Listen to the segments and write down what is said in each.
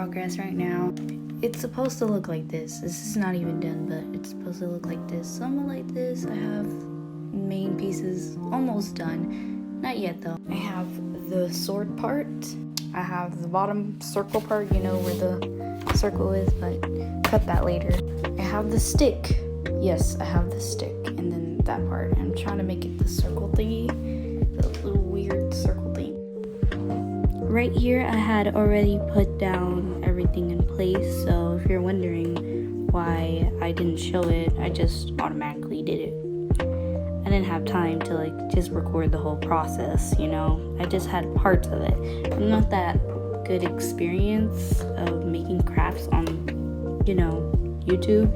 progress right now. It's supposed to look like this. This is not even done, but it's supposed to look like this. Somewhat like this. I have main pieces almost done. Not yet though. I have the sword part. I have the bottom circle part, you know where the circle is, but cut that later. I have the stick. Yes, I have the stick. And then that part. I'm trying to make it the circle thingy. The little weird circle thing. Right here, I had already put down everything in place, so if you're wondering why I didn't show it, I just automatically did it. I didn't have time to like just record the whole process, you know. I just had parts of it. I'm not that good experience of making crafts on, you know, YouTube.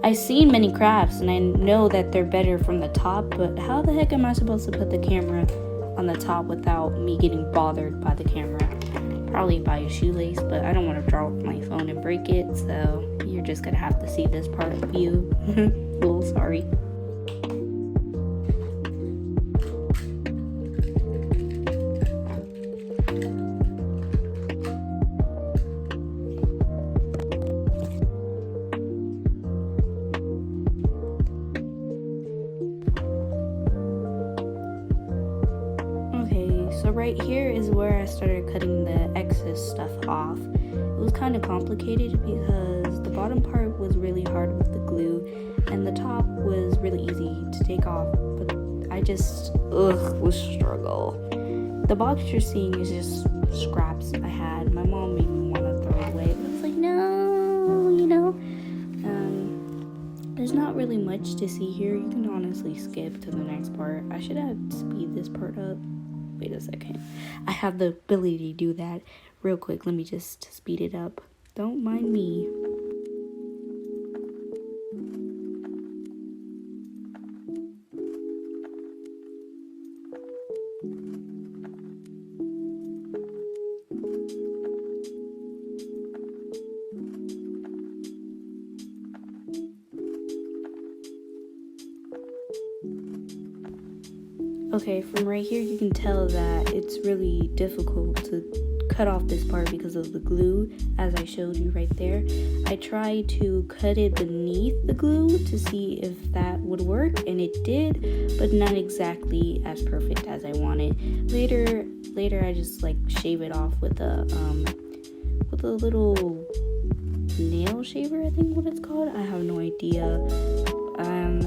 I've seen many crafts and I know that they're better from the top, but how the heck am I supposed to put the camera on the top without me getting bothered by the camera? Probably by a shoelace, but I don't want to drop my phone and break it, so you're just gonna have to see this part of view. Little sorry. So right here is where I started cutting the excess stuff off. It was kind of complicated because the bottom part was really hard with the glue and the top was really easy to take off, but I just was struggle. The box you're seeing is just scraps I had. My mom made me want to throw it away, but I was like, no, you know. There's not really much to see here. You can honestly skip to the next part. I should have speed this part up. Wait a second. I have the ability to do that real quick. Let me just speed it up. Don't mind me. Okay, from right here you can tell that it's really difficult to cut off this part because of the glue, as I showed you right there. I tried to cut it beneath the glue to see if that would work, and it did, but not exactly as perfect as I wanted. Later I just like shave it off with a little nail shaver, I think what it's called. I have no idea.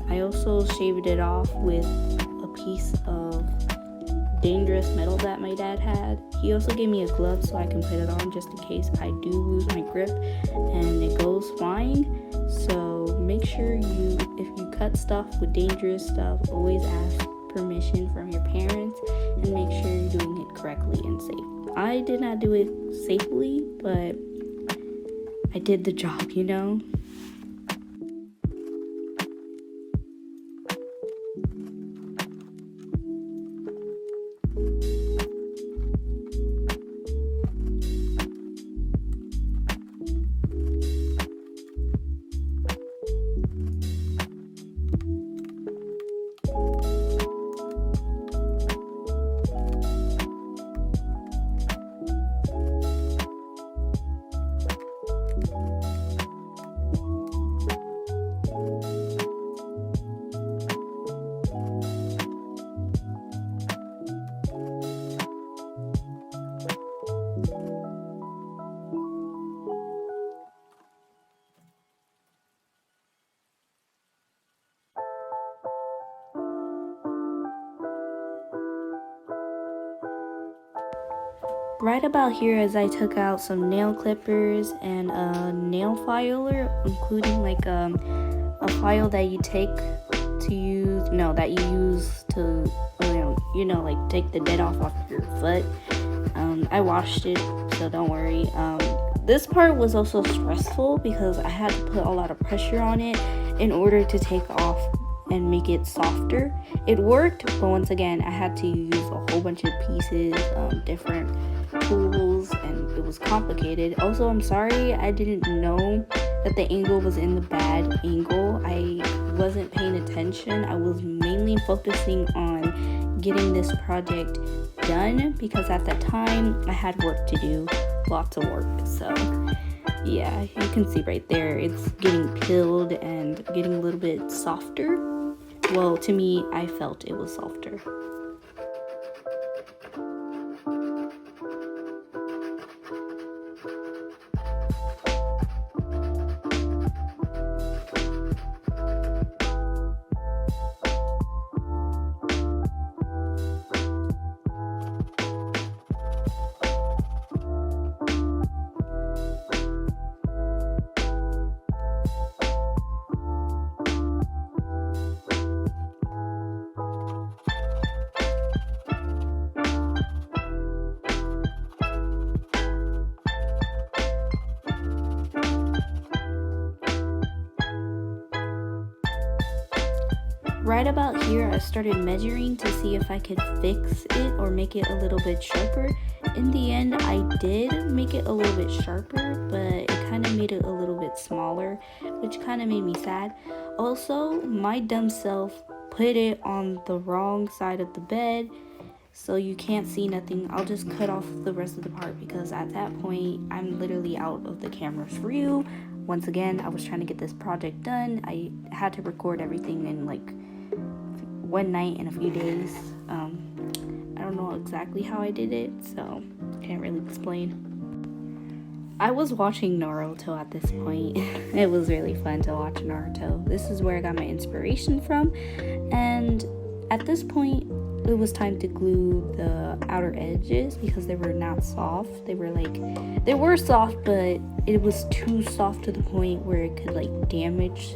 I also shaved it off with piece of dangerous metal that my dad had. He also gave me a glove so I can put it on just in case I do lose my grip and it goes flying. So make sure if you cut stuff with dangerous stuff, always ask permission from your parents and make sure you're doing it correctly and safe. I did not do it safely, but I did the job, you know. Right about here, as I took out some nail clippers and a nail filer, including like a file that you take to use, no, that you use to, you know, like take the dead off your foot. I washed it, so don't worry. This part was also stressful because I had to put a lot of pressure on it in order to take off and make it softer. It worked, but once again, I had to use a whole bunch of pieces, different tools, and it was complicated. Also, I'm sorry I didn't know that the angle was in the bad angle. I wasn't paying attention. I was mainly focusing on getting this project done because at that time I had work to do, lots of work. So Yeah, you can see right there, it's getting peeled and getting a little bit softer. Well, to me, I felt it was softer. Right about here, I started measuring to see if I could fix it or make it a little bit sharper. In the end, I did make it a little bit sharper, but it kind of made it a little bit smaller, which kind of made me sad. Also, my dumb self put it on the wrong side of the bed, so you can't see nothing. I'll just cut off the rest of the part because at that point, I'm literally out of the camera's view. Once again, I was trying to get this project done. I had to record everything in like one night and a few days. I don't know exactly how I did it, so can't really explain. I was watching Naruto at this point. It was really fun to watch Naruto. This is where I got my inspiration from, and at this point it was time to glue the outer edges because they were not soft. They were soft, but it was too soft to the point where it could like damage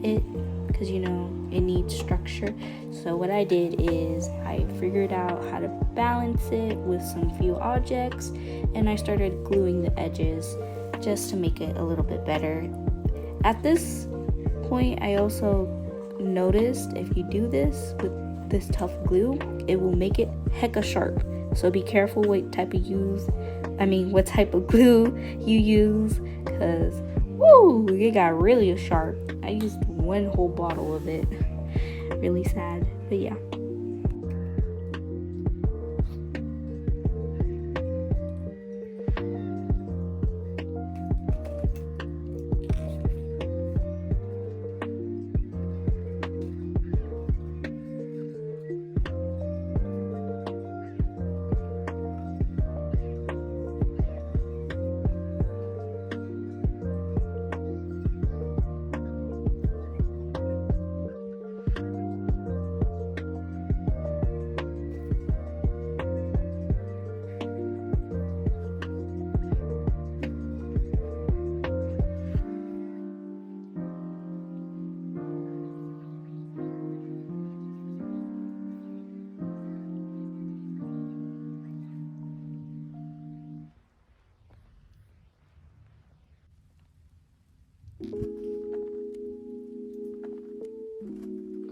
it, because you know it needs structure. So what I did is I figured out how to balance it with some few objects, and I started gluing the edges just to make it a little bit better. At this point, I also noticed if you do this with this tough glue, it will make it hecka sharp. So be careful what type of glue you use, because woo, it got really sharp. I used one whole bottle of it. Really sad, but yeah.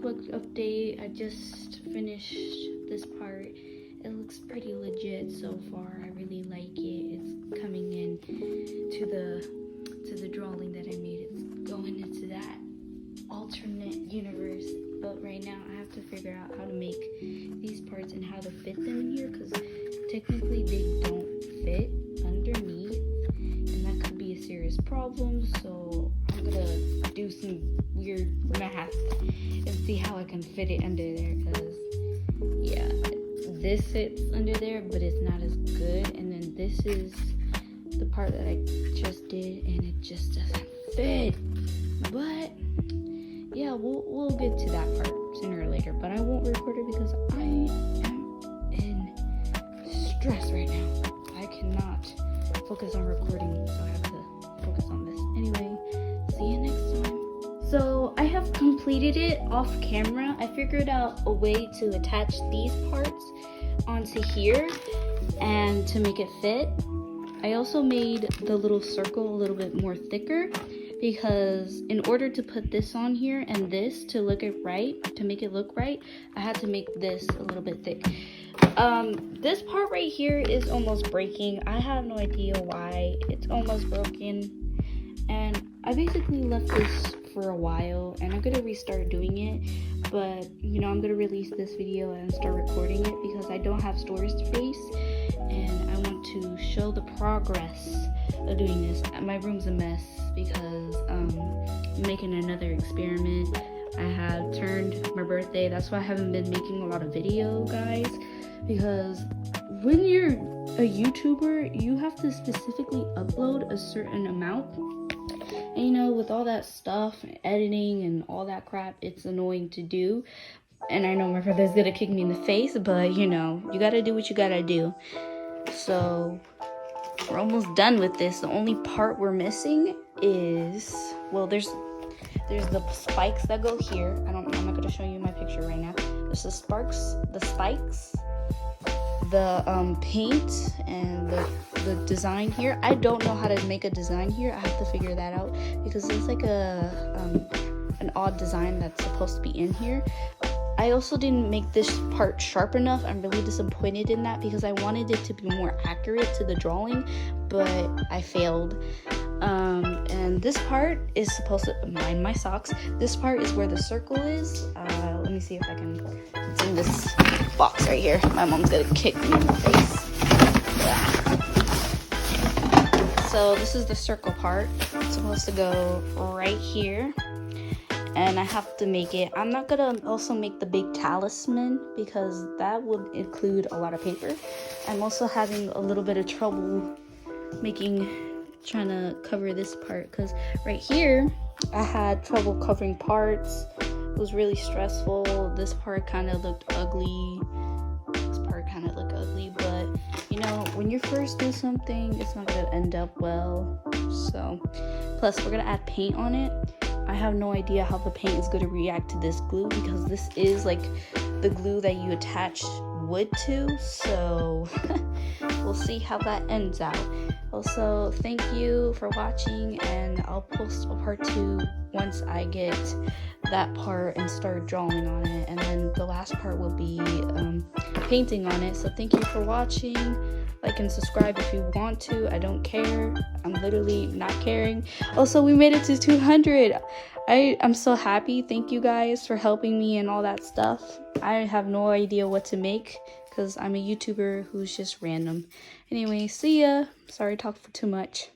Quick update, I just finished this part. It looks pretty legit so far. I really like it. It's coming in to the drawing that I made. It's going into that alternate universe, but right now I have to figure out how to make these parts and how to fit them in here, because technically they don't fit underneath, and that could be a serious problem. So I'm gonna do some weird math and see how I can fit it under there, because yeah, this sits under there but it's not as good, and then this is the part that I just did and it just doesn't fit. But yeah, we'll get to that part sooner or later, but I won't record it because I am in stress right now. I cannot focus on recording, so I have to focus on this. Anyway, see you next time. So I have completed it off camera. I figured out a way to attach these parts onto here and to make it fit. I also made the little circle a little bit more thicker, because in order to put this on here and this to make it look right, I had to make this a little bit thick. This part right here is almost breaking. I have no idea why it's almost broken, and I basically left this for a while, and I'm gonna restart doing it, but you know, I'm gonna release this video and start recording it because I don't have storage space, and I want to show the progress of doing this. My room's a mess because I'm making another experiment. I have turned my birthday. That's why I haven't been making a lot of video, guys, because when you're a YouTuber, you have to specifically upload a certain amount. And you know, with all that stuff, editing and all that crap, it's annoying to do. And I know my brother's gonna kick me in the face, but you know, you gotta do what you gotta do. So we're almost done with this. The only part we're missing is, well, there's the spikes that go here. I'm not gonna show you my picture right now. There's the spikes, the paint, and the design here. I don't know how to make a design here. I have to figure that out because there's like an odd design that's supposed to be in here. I also didn't make this part sharp enough. I'm really disappointed in that because I wanted it to be more accurate to the drawing, but I failed. And this part is supposed to, mind my socks, this part is where the circle is. Let me see if I can, it's in this box right here. My mom's gonna kick me in the face. Yeah. So this is the circle part. It's supposed to go right here. And I have to make it. I'm not gonna also make the big talisman because that would include a lot of paper. I'm also having a little bit of trouble trying to cover this part because right here I had trouble covering parts. It was really stressful. This part kind of looked ugly. This part kind of looked ugly, but you know, when you first do something, it's not gonna end up well. So, plus we're gonna add paint on it. I have no idea how the paint is going to react to this glue because this is like the glue that you attach wood to, so we'll see how that ends out. Also, thank you for watching, and I'll post a part 2 once I get that part and start drawing on it, and then the last part will be painting on it. So thank you for watching. Like and subscribe if you want to. I don't care. I'm literally not caring. Also, we made it to 200. I'm so happy. Thank you guys for helping me and all that stuff. I have no idea what to make because I'm a YouTuber who's just random. Anyway, see ya. Sorry, talk for too much.